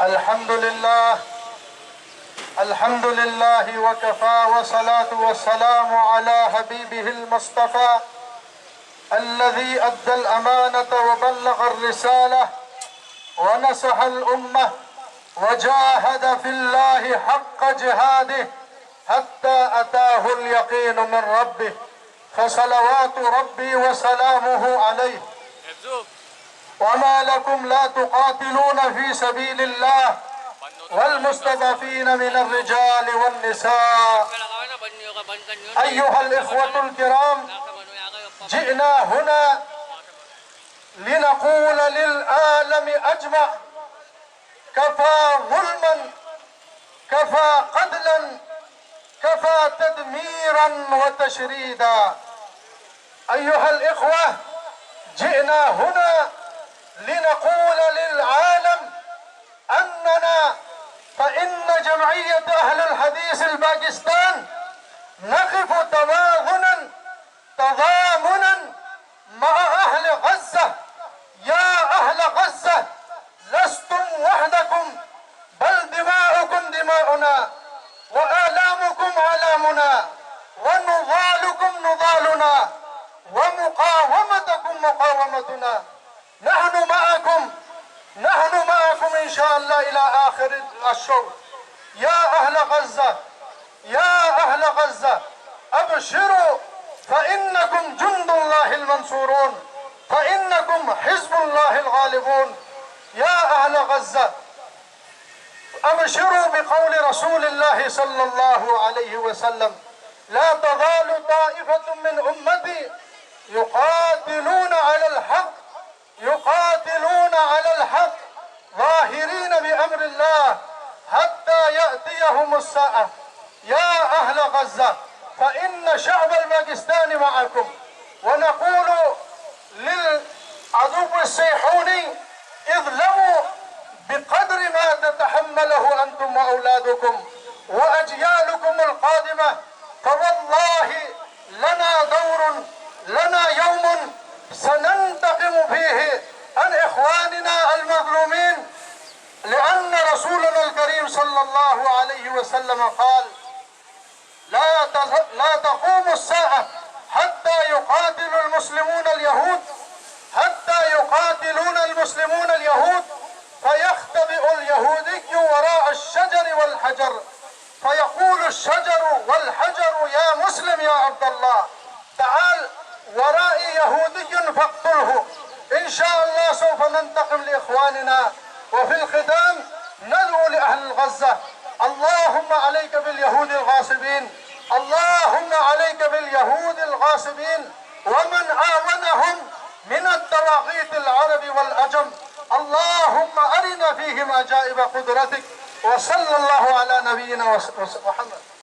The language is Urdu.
الحمد لله وكفى والصلاة والسلام على حبيبه المصطفى الذي أدى الأمانة وبلغ الرسالة ونصح الأمة وجاهد في الله حق جهاده حتى أتاه اليقين من ربه، فصلوات ربي وسلامه عليه. وما لكم لا تقاتلون في سبيل الله والمستضعفين من الرجال والنساء. أيها الإخوة الكرام، جئنا هنا لنقول للعالم أجمع: كفى ظلما، كفى قتلا، كفى تدميرا وتشريدا. أيها الإخوة، جئنا هنا لنقول للعالم أننا فإن جمعية أهل الحديث الباكستان نقف تضامنا مع أهل غزة. يا أهل غزة، لستم وحدكم، بل دماؤكم دماؤنا، وآلامكم آلامنا، ونضالكم نضالنا، ومقاومتكم مقاومتنا. نحن معكم إن شاء الله إلى آخر الشوط. يا أهل غزة، يا أهل غزة، أبشروا، فإنكم جند الله المنصورون، فإنكم حزب الله الغالبون. يا أهل غزة، أبشروا بقول رسول الله صلى الله عليه وسلم: لا تزال طائفة من أمتي يقاتلون على الحق ظاهرين بأمر الله حتى يأتيهم الساعة. يا أهل غزة، فإن شعب الباكستان معكم، ونقول للعدو الصهيوني: اظلموا بقدر ما تتحمله أنتم وأولادكم وأجيالكم القادمة، فوالله لنا يوم سننتقم فيه عن إخواننا المظلومين، لأن رسولنا الكريم صلى الله عليه وسلم قال: لا تقوم الساعة حتى يقاتل المسلمون اليهود فيختبئ اليهودي وراء الشجر والحجر، فيقول الشجر والحجر: يا مسلم يا عبد الله، تعال ورائي يهودي فاقتله. إن شاء الله سوف ننتقم لإخواننا. وفي الختام ندعو لأهل غزة: اللهم عليك باليهود الغاصبين، اللهم عليك باليهود الغاصبين ومن آمنهم من الطواغيت العرب والعجم. اللهم أرنا فيهم عجائب قدرتك. وصلى الله على نبينا محمد.